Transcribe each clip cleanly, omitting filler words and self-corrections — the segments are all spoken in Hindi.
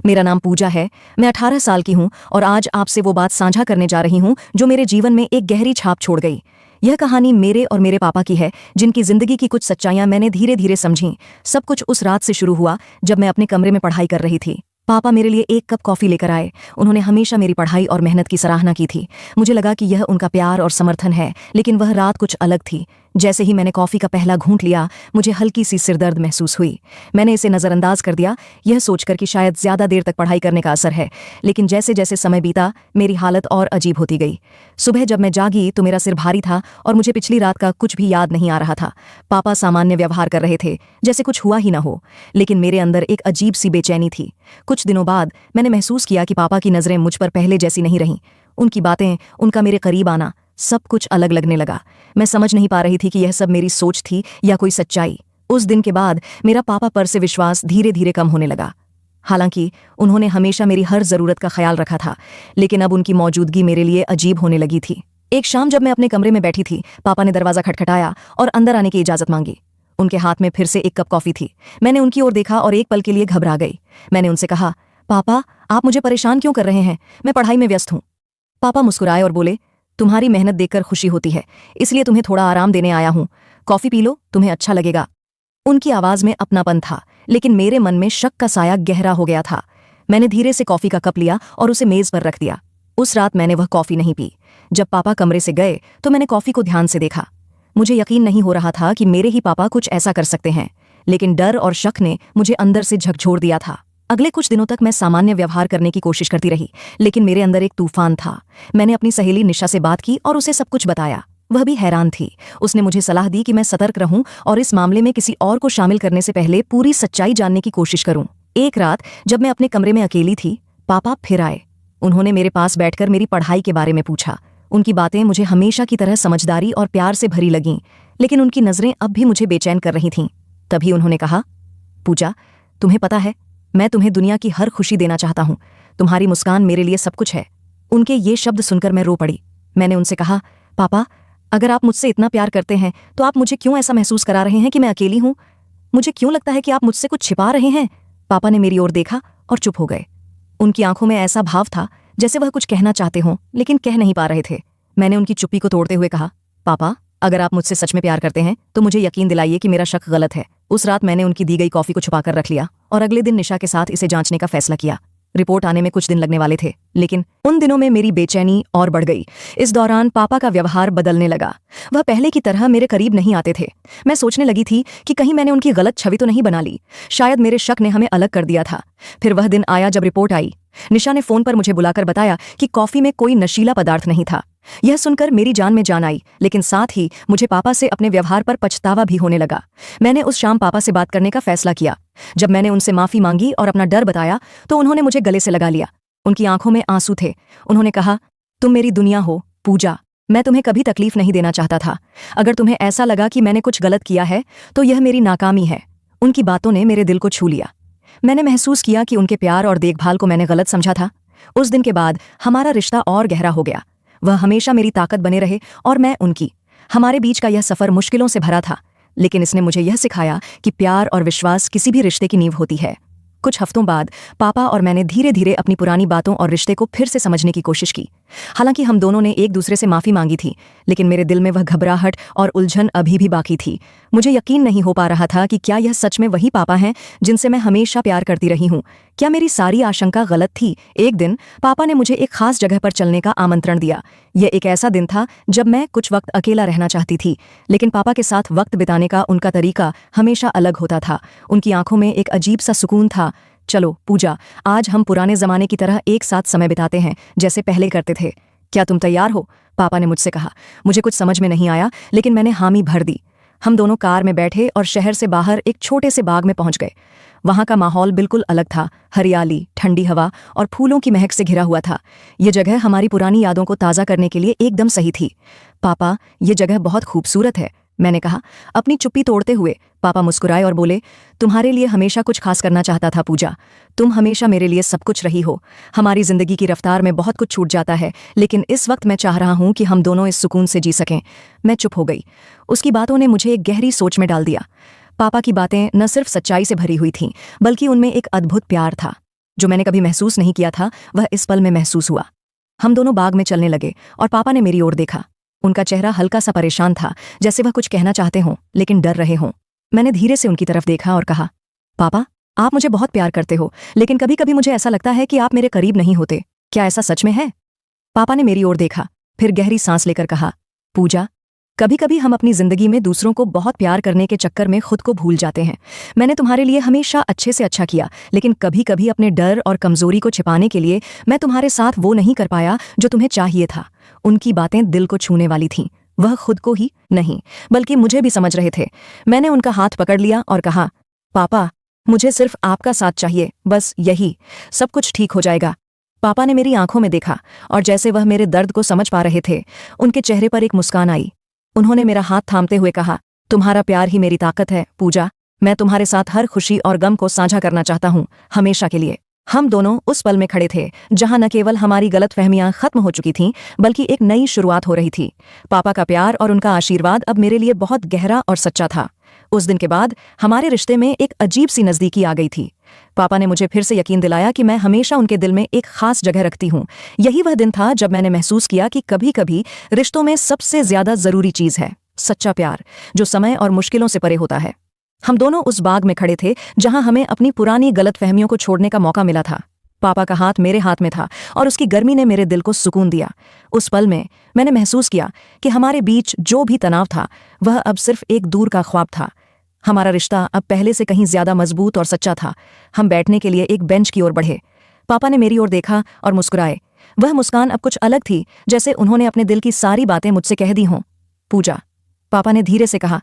मेरा नाम पूजा है। मैं 18 साल की हूँ और आज आपसे वो बात साझा करने जा रही हूँ जो मेरे जीवन में एक गहरी छाप छोड़ गई। यह कहानी मेरे और मेरे पापा की है, जिनकी जिंदगी की कुछ सच्चाइयां मैंने धीरे धीरे समझीं। सब कुछ उस रात से शुरू हुआ जब मैं अपने कमरे में पढ़ाई कर रही थी। पापा मेरे लिए एक कप कॉफी लेकर आए। उन्होंने हमेशा मेरी पढ़ाई और मेहनत की सराहना की थी। मुझे लगा कि यह उनका प्यार और समर्थन है, लेकिन वह रात कुछ अलग थी। जैसे ही मैंने कॉफी का पहला घूंट लिया, मुझे हल्की सी सिरदर्द महसूस हुई। मैंने इसे नजरअंदाज कर दिया, यह सोचकर कि शायद ज्यादा देर तक पढ़ाई करने का असर है। लेकिन जैसे जैसे समय बीता, मेरी हालत और अजीब होती गई। सुबह जब मैं जागी तो मेरा सिर भारी था और मुझे पिछली रात का कुछ भी याद नहीं आ रहा था। पापा सामान्य व्यवहार कर रहे थे, जैसे कुछ हुआ ही ना हो, लेकिन मेरे अंदर एक अजीब सी बेचैनी थी। कुछ दिनों बाद मैंने महसूस किया कि पापा की नजरें मुझ पर पहले जैसी नहीं रहीं। उनकी बातें, उनका मेरे करीब आना, सब कुछ अलग लगने लगा। मैं समझ नहीं पा रही थी कि यह सब मेरी सोच थी या कोई सच्चाई। उस दिन के बाद मेरा पापा पर से विश्वास धीरे धीरे कम होने लगा। हालांकि उन्होंने हमेशा मेरी हर जरूरत का ख्याल रखा था, लेकिन अब उनकी मौजूदगी मेरे लिए अजीब होने लगी थी। एक शाम जब मैं अपने कमरे में बैठी थी, पापा ने दरवाजा खटखटाया और अंदर आने की इजाजत मांगी। उनके हाथ में फिर से एक कप कॉफी थी। मैंने उनकी ओर देखा और एक पल के लिए घबरा गई। मैंने उनसे कहा, पापा, आप मुझे परेशान क्यों कर रहे हैं? मैं पढ़ाई में व्यस्त हूं। पापा मुस्कुराए और बोले, तुम्हारी मेहनत देखकर खुशी होती है, इसलिए तुम्हें थोड़ा आराम देने आया हूं। कॉफी पी लो, तुम्हें अच्छा लगेगा। उनकी आवाज में अपनापन था, लेकिन मेरे मन में शक का साया गहरा हो गया था। मैंने धीरे से कॉफी का कप लिया और उसे मेज पर रख दिया। उस रात मैंने वह कॉफी नहीं पी। जब पापा कमरे से गए तो मैंने कॉफी को ध्यान से देखा। मुझे यकीन नहीं हो रहा था कि मेरे ही पापा कुछ ऐसा कर सकते हैं, लेकिन डर और शक ने मुझे अंदर से झकझोर दिया था। अगले कुछ दिनों तक मैं सामान्य व्यवहार करने की कोशिश करती रही, लेकिन मेरे अंदर एक तूफान था। मैंने अपनी सहेली निशा से बात की और उसे सब कुछ बताया। वह भी हैरान थी। उसने मुझे सलाह दी कि मैं सतर्क रहूं और इस मामले में किसी और को शामिल करने से पहले पूरी सच्चाई जानने की कोशिश करूं। एक रात जब मैं अपने कमरे में अकेली थी, पापा फिर आए। उन्होंने मेरे पास बैठकर मेरी पढ़ाई के बारे में पूछा। उनकी बातें मुझे हमेशा की तरह समझदारी और प्यार से भरी लगीं, लेकिन उनकी नजरें अब भी मुझे बेचैन कर रही थीं। तभी उन्होंने कहा, पूजा, तुम्हें पता है, मैं तुम्हें दुनिया की हर खुशी देना चाहता हूं। तुम्हारी मुस्कान मेरे लिए सब कुछ है। उनके ये शब्द सुनकर मैं रो पड़ी। मैंने उनसे कहा, पापा, अगर आप मुझसे इतना प्यार करते हैं तो आप मुझे क्यों ऐसा महसूस करा रहे हैं कि मैं अकेली हूं? मुझे क्यों लगता है कि आप मुझसे कुछ छिपा रहे हैं? पापा ने मेरी ओर देखा और चुप हो गए। उनकी आंखों में ऐसा भाव था जैसे वह कुछ कहना चाहते हों, लेकिन कह नहीं पा रहे थे। मैंने उनकी चुप्पी को तोड़ते हुए कहा, पापा, अगर आप मुझसे सच में प्यार करते हैं तो मुझे यकीन दिलाइए कि मेरा शक गलत है। उस रात मैंने उनकी दी गई कॉफी को छुपाकर रख लिया और अगले दिन निशा के साथ इसे जांचने का फैसला किया। रिपोर्ट आने में कुछ दिन लगने वाले थे, लेकिन उन दिनों में मेरी बेचैनी और बढ़ गई। इस दौरान पापा का व्यवहार बदलने लगा। वह पहले की तरह मेरे करीब नहीं आते थे। मैं सोचने लगी थी कि कहीं मैंने उनकी गलत छवि तो नहीं बना ली। शायद मेरे शक ने हमें अलग कर दिया था। फिर वह दिन आया जब रिपोर्ट आई। निशा ने फोन पर मुझे बुलाकर बताया कि कॉफी में कोई नशीला पदार्थ नहीं था। यह सुनकर मेरी जान में जान आई, लेकिन साथ ही मुझे पापा से अपने व्यवहार पर पछतावा भी होने लगा। मैंने उस शाम पापा से बात करने का फैसला किया। जब मैंने उनसे माफी मांगी और अपना डर बताया तो उन्होंने मुझे गले से लगा लिया। उनकी आंखों में आंसू थे। उन्होंने कहा, तुम मेरी दुनिया हो पूजा। मैं तुम्हें कभी तकलीफ नहीं देना चाहता था। अगर तुम्हें ऐसा लगा कि मैंने कुछ गलत किया है तो यह मेरी नाकामी है। उनकी बातों ने मेरे दिल को छू लिया। मैंने महसूस किया कि उनके प्यार और देखभाल को मैंने गलत समझा था। उस दिन के बाद हमारा रिश्ता और गहरा हो गया। वह हमेशा मेरी ताकत बने रहे और मैं उनकी। हमारे बीच का यह सफर मुश्किलों से भरा था, लेकिन इसने मुझे यह सिखाया कि प्यार और विश्वास किसी भी रिश्ते की नींव होती है। कुछ हफ्तों बाद पापा और मैंने धीरे धीरे अपनी पुरानी बातों और रिश्ते को फिर से समझने की कोशिश की। हालांकि हम दोनों ने एक दूसरे से माफी मांगी थी, लेकिन मेरे दिल में वह घबराहट और उलझन अभी भी बाकी थी। मुझे यकीन नहीं हो पा रहा था कि क्या यह सच में वही पापा हैं जिनसे मैं हमेशा प्यार करती रही हूँ। क्या मेरी सारी आशंका गलत थी? एक दिन पापा ने मुझे एक खास जगह पर चलने का आमंत्रण दिया। यह एक ऐसा दिन था जब मैं कुछ वक्त अकेला रहना चाहती थी, लेकिन पापा के साथ वक्त बिताने का उनका तरीका हमेशा अलग होता था। उनकी आंखों में एक अजीब सा सुकून था। चलो पूजा, आज हम पुराने जमाने की तरह एक साथ समय बिताते हैं, जैसे पहले करते थे। क्या तुम तैयार हो? पापा ने मुझसे कहा। मुझे कुछ समझ में नहीं आया, लेकिन मैंने हामी भर दी। हम दोनों कार में बैठे और शहर से बाहर एक छोटे से बाग में पहुंच गए। वहां का माहौल बिल्कुल अलग था। हरियाली, ठंडी हवा और फूलों की महक से घिरा हुआ था। ये जगह हमारी पुरानी यादों को ताज़ा करने के लिए एकदम सही थी। पापा, ये जगह बहुत खूबसूरत है, मैंने कहा। अपनी चुप्पी तोड़ते हुए पापा मुस्कुराए और बोले, तुम्हारे लिए हमेशा कुछ खास करना चाहता था पूजा। तुम हमेशा मेरे लिए सब कुछ रही हो। हमारी जिंदगी की रफ्तार में बहुत कुछ छूट जाता है, लेकिन इस वक्त मैं चाह रहा हूं कि हम दोनों इस सुकून से जी सकें। मैं चुप हो गई। उसकी बातों ने मुझे एक गहरी सोच में डाल दिया। पापा की बातें न सिर्फ सच्चाई से भरी हुई थीं, बल्कि उनमें एक अद्भुत प्यार था। जो मैंने कभी महसूस नहीं किया था वह इस पल में महसूस हुआ। हम दोनों बाग में चलने लगे और पापा ने मेरी ओर देखा। उनका चेहरा हल्का सा परेशान था, जैसे वह कुछ कहना चाहते हों लेकिन डर रहे हों। मैंने धीरे से उनकी तरफ देखा और कहा, पापा, आप मुझे बहुत प्यार करते हो, लेकिन कभी कभी मुझे ऐसा लगता है कि आप मेरे करीब नहीं होते। क्या ऐसा सच में है? पापा ने मेरी ओर देखा, फिर गहरी सांस लेकर कहा, पूजा, कभी कभी हम अपनी जिंदगी में दूसरों को बहुत प्यार करने के चक्कर में खुद को भूल जाते हैं। मैंने तुम्हारे लिए हमेशा अच्छे से अच्छा किया, लेकिन कभी कभी अपने डर और कमजोरी को छिपाने के लिए मैं तुम्हारे साथ वो नहीं कर पाया जो तुम्हें चाहिए था। उनकी बातें दिल को छूने वाली थीं। वह खुद को ही नहीं बल्कि मुझे भी समझ रहे थे। मैंने उनका हाथ पकड़ लिया और कहा, पापा, मुझे सिर्फ आपका साथ चाहिए, बस यही, सब कुछ ठीक हो जाएगा। पापा ने मेरी आंखों में देखा और जैसे वह मेरे दर्द को समझ पा रहे थे, उनके चेहरे पर एक मुस्कान आई। उन्होंने मेरा हाथ थामते हुए कहा, तुम्हारा प्यार ही मेरी ताकत है पूजा। मैं तुम्हारे साथ हर खुशी और गम को साझा करना चाहता हूं, हमेशा के लिए। हम दोनों उस पल में खड़े थे जहां न केवल हमारी गलतफहमियां खत्म हो चुकी थीं, बल्कि एक नई शुरुआत हो रही थी। पापा का प्यार और उनका आशीर्वाद अब मेरे लिए बहुत गहरा और सच्चा था। उस दिन के बाद हमारे रिश्ते में एक अजीब सी नज़दीकी आ गई थी। पापा ने मुझे फिर से यकीन दिलाया कि मैं हमेशा उनके दिल में एक खास जगह रखती हूँ। यही वह दिन था जब मैंने महसूस किया कि कभी कभी रिश्तों में सबसे ज्यादा जरूरी चीज है सच्चा प्यार, जो समय और मुश्किलों से परे होता है। हम दोनों उस बाग में खड़े थे जहां हमें अपनी पुरानी गलतफहमियों को छोड़ने का मौका मिला था। पापा का हाथ मेरे हाथ में था और उसकी गर्मी ने मेरे दिल को सुकून दिया। उस पल में मैंने महसूस किया कि हमारे बीच जो भी तनाव था वह अब सिर्फ एक दूर का ख्वाब था। हमारा रिश्ता अब पहले से कहीं ज्यादा मजबूत और सच्चा था। हम बैठने के लिए एक बेंच की ओर बढ़े। पापा ने मेरी ओर देखा और मुस्कुराए। वह मुस्कान अब कुछ अलग थी, जैसे उन्होंने अपने दिल की सारी बातें मुझसे कह दी हों। पूजा, पापा ने धीरे से कहा,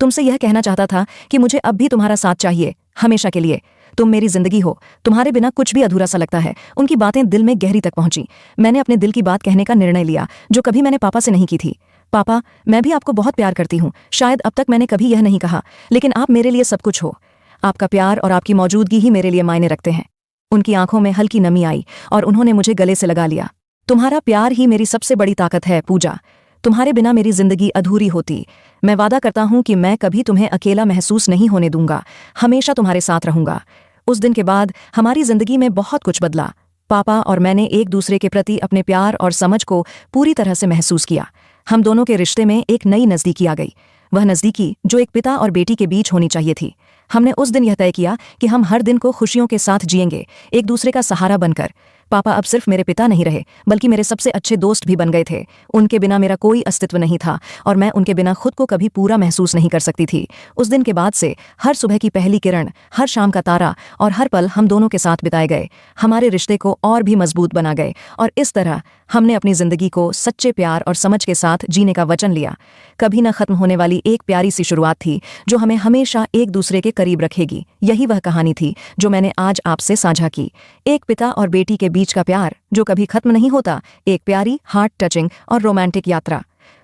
तुमसे यह कहना चाहता था कि मुझे अब भी तुम्हारा साथ चाहिए, हमेशा के लिए। तुम मेरी जिंदगी हो, तुम्हारे बिना कुछ भी अधूरा सा लगता है। उनकी बातें दिल में गहरी तक पहुंची। मैंने अपने दिल की बात कहने का निर्णय लिया, जो कभी मैंने पापा से नहीं की थी। पापा, मैं भी आपको बहुत प्यार करती हूँ। शायद अब तक मैंने कभी यह नहीं कहा, लेकिन आप मेरे लिए सब कुछ हो। आपका प्यार और आपकी मौजूदगी ही मेरे लिए मायने रखते हैं। उनकी आंखों में हल्की नमी आई और उन्होंने मुझे गले से लगा लिया। तुम्हारा प्यार ही मेरी सबसे बड़ी ताकत है पूजा। तुम्हारे बिना मेरी जिंदगी अधूरी होती। मैं वादा करता हूं कि मैं कभी तुम्हें अकेला महसूस नहीं होने दूंगा, हमेशा तुम्हारे साथ रहूंगा। उस दिन के बाद हमारी जिंदगी में बहुत कुछ बदला। पापा और मैंने एक दूसरे के प्रति अपने प्यार और समझ को पूरी तरह से महसूस किया। हम दोनों के रिश्ते में एक नई नज़दीकी आ गई, वह नज़दीकी जो एक पिता और बेटी के बीच होनी चाहिए थी। हमने उस दिन यह तय किया कि हम हर दिन को खुशियों के साथ जिएंगे, एक दूसरे का सहारा बनकर। पापा अब सिर्फ मेरे पिता नहीं रहे, बल्कि मेरे सबसे अच्छे दोस्त भी बन गए थे। उनके बिना मेरा कोई अस्तित्व नहीं था और मैं उनके बिना खुद को कभी पूरा महसूस नहीं कर सकती थी। उस दिन के बाद से हर सुबह की पहली किरण, हर शाम का तारा और हर पल हम दोनों के साथ बिताए गए, हमारे रिश्ते को और भी मजबूत बना गए। और इस तरह हमने अपनी जिंदगी को सच्चे प्यार और समझ के साथ जीने का वचन लिया। कभी न खत्म होने वाली एक प्यारी सी शुरुआत थी जो हमें हमेशा एक दूसरे के करीब रखेगी। यही वह कहानी थी जो मैंने आज आपसे साझा की। एक पिता और बेटी के बीच का प्यार जो कभी खत्म नहीं होता, एक प्यारी, हार्ट टचिंग और रोमांटिक यात्रा।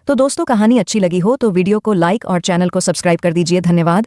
तो दोस्तों, कहानी अच्छी लगी हो तो वीडियो को लाइक और चैनल को सब्सक्राइब कर दीजिए। धन्यवाद।